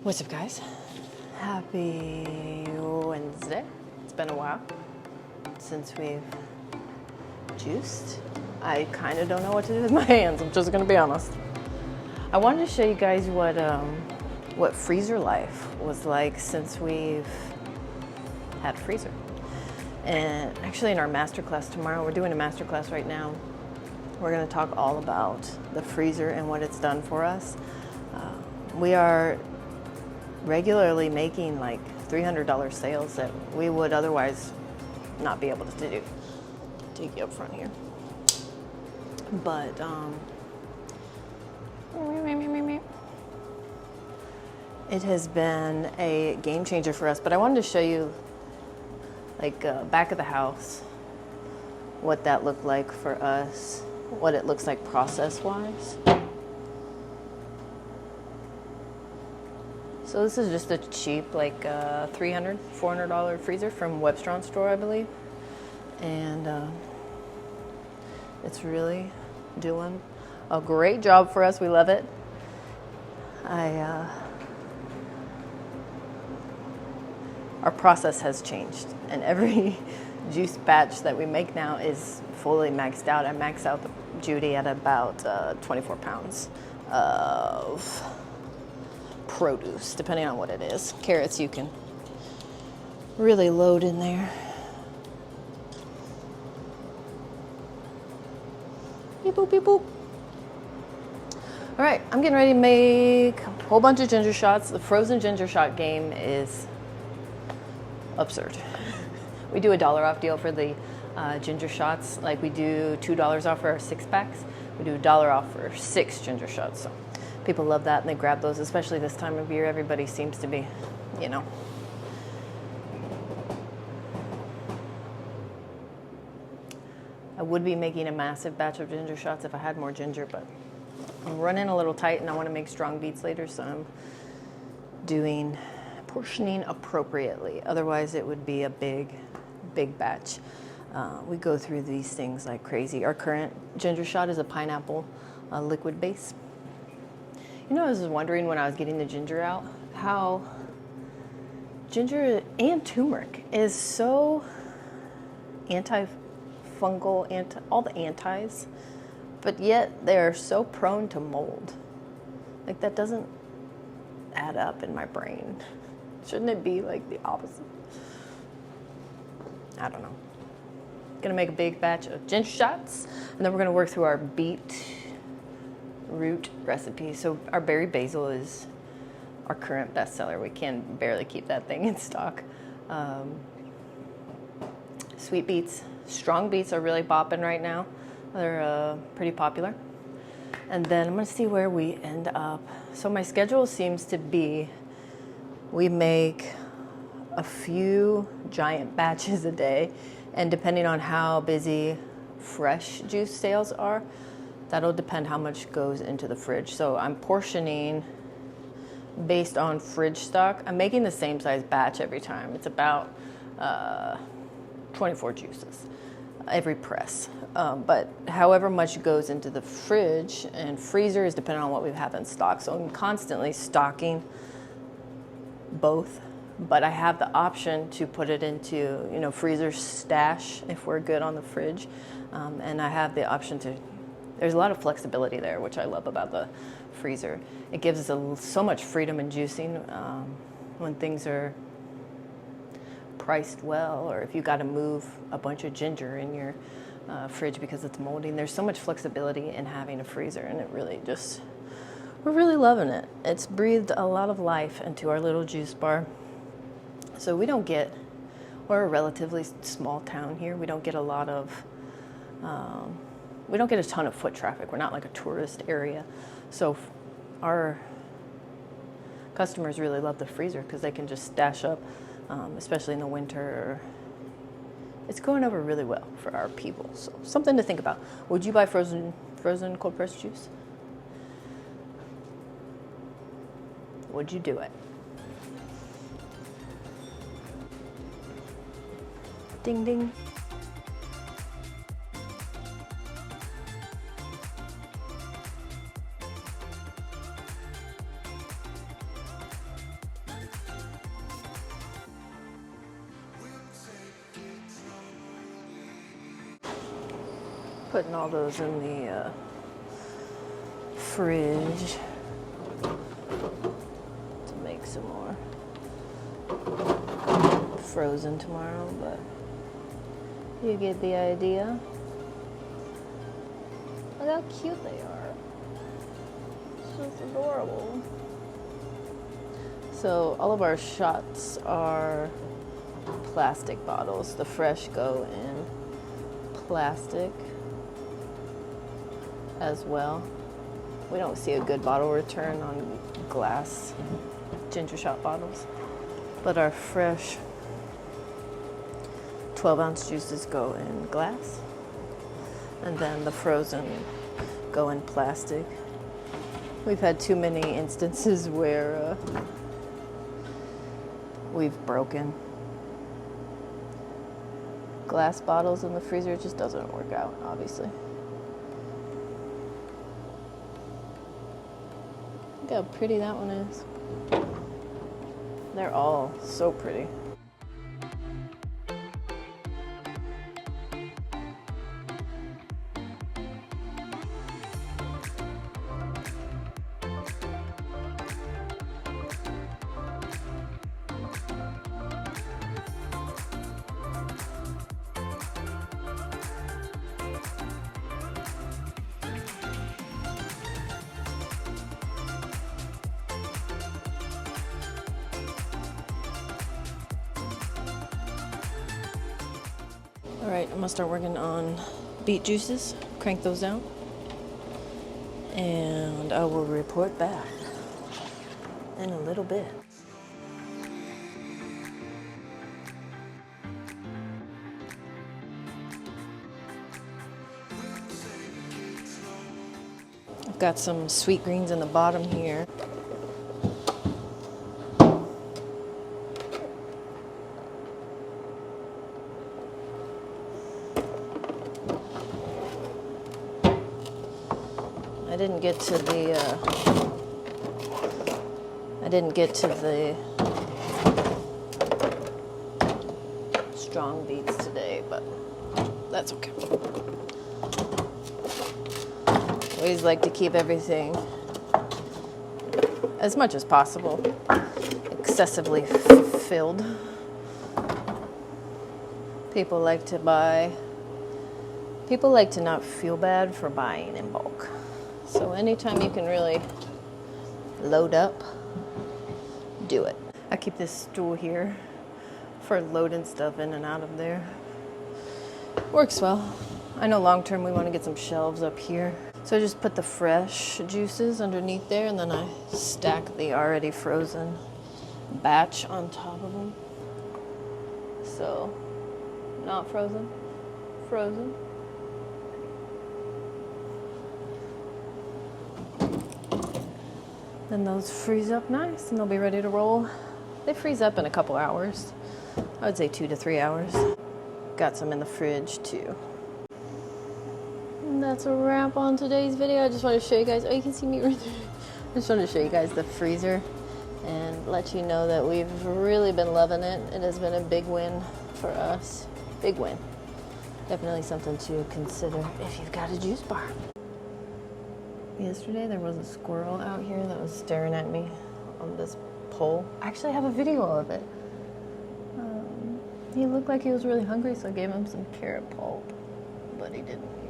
What's up, guys? Happy Wednesday. It's been a while since we've juiced. I kind of don't know what to do with my hands, I'm just gonna be honest. I wanted to show you guys what freezer life was like since we've had freezer. And actually in our masterclass tomorrow, we're doing a masterclass right now. We're gonna talk all about the freezer and what it's done for us. We are regularly making like $300 sales that we would otherwise not be able to do. Take you up front here. But it has been a game changer for us. But I wanted to show you like back of the house, what that looked like for us, what it looks like process-wise. So this is just a cheap, like $300, $400 freezer from Webstron store, I believe. And it's really doing a great job for us. We love it. Our process has changed, and every juice batch that we make now is fully maxed out. I max out the Judy at about 24 pounds of produce, depending on what it is. Carrots you can really load in there. Beep boop, beep boop. All right, I'm getting ready to make a whole bunch of ginger shots. The frozen ginger shot game is absurd. We do a $1 off deal for the ginger shots. Like we do $2 off for our 6-packs. We do $1 off for 6 ginger shots. So people love that, and they grab those, especially this time of year. Everybody seems to be, you know. I would be making a massive batch of ginger shots if I had more ginger, but I'm running a little tight and I want to make strong beets later, so I'm doing portioning appropriately. Otherwise it would be a big batch. We go through these things like crazy. Our current ginger shot is a pineapple liquid base. You know, I was wondering when I was getting the ginger out, how ginger and turmeric is so antifungal, all the antis, but yet they're so prone to mold. Like that doesn't add up in my brain. Shouldn't it be like the opposite? I don't know. Gonna make a big batch of ginger shots, and then we're gonna work through our beet root recipe. So our berry basil is our current bestseller. We can barely keep that thing in stock. Sweet beets, strong beets are really popping right now. They're pretty popular. And then I'm gonna see where we end up. So my schedule seems to be, we make a few giant batches a day, and depending on how busy fresh juice sales are, that'll depend how much goes into the fridge. So I'm portioning based on fridge stock. I'm making the same size batch every time. It's about 24 juices every press. But however much goes into the fridge and freezer is dependent on what we have in stock. So I'm constantly stocking both, but I have the option to put it into, you know, freezer stash if we're good on the fridge. And I have the option to, there's a lot of flexibility there, which I love about the freezer. It gives us so much freedom in juicing when things are priced well, or if you got to move a bunch of ginger in your fridge because it's molding. There's so much flexibility in having a freezer, and it really just, we're really loving it. It's breathed a lot of life into our little juice bar. So we don't get, we're a relatively small town here. We don't get a lot of, we don't get a ton of foot traffic. We're not like a tourist area. So our customers really love the freezer because they can just stash up, especially in the winter. It's going over really well for our people. So something to think about. Would you buy frozen cold pressed juice? Would you do it? Ding ding. putting all those in the fridge to make some more frozen tomorrow, but you get the idea. Look how cute they are. It's just adorable. So all of our shots are plastic bottles. The fresh go in plastic as well. We don't see a good bottle return on glass ginger shot bottles, but our fresh 12-ounce juices go in glass, and then the frozen go in plastic. We've had too many instances where we've broken glass bottles in the freezer. It just doesn't work out, obviously. Look how pretty that one is. They're all so pretty. All right, I'm gonna start working on beet juices, crank those out, and I will report back in a little bit. I've got some sweet greens in the bottom here. I didn't get to the strong beets today, but that's okay. Always like to keep everything, as much as possible, excessively filled. People like to not feel bad for buying in bulk. So anytime you can really load up, do it. I keep this stool here for loading stuff in and out of there. Works well. I know long term we want to get some shelves up here. So I just put the fresh juices underneath there, and then I stack the already frozen batch on top of them. So, not frozen, frozen. Then those freeze up nice and they'll be ready to roll. They freeze up in a couple hours. I would say 2 to 3 hours. Got some in the fridge too. And that's a wrap on today's video. I just want to show you guys, oh, you can see me right there. I just wanted to show you guys the freezer and let you know that we've really been loving it. It has been a big win for us. Big win. Definitely something to consider if you've got a juice bar. Yesterday there was a squirrel out here that was staring at me on this pole. I actually have a video of it. He looked like he was really hungry, so I gave him some carrot pulp, but he didn't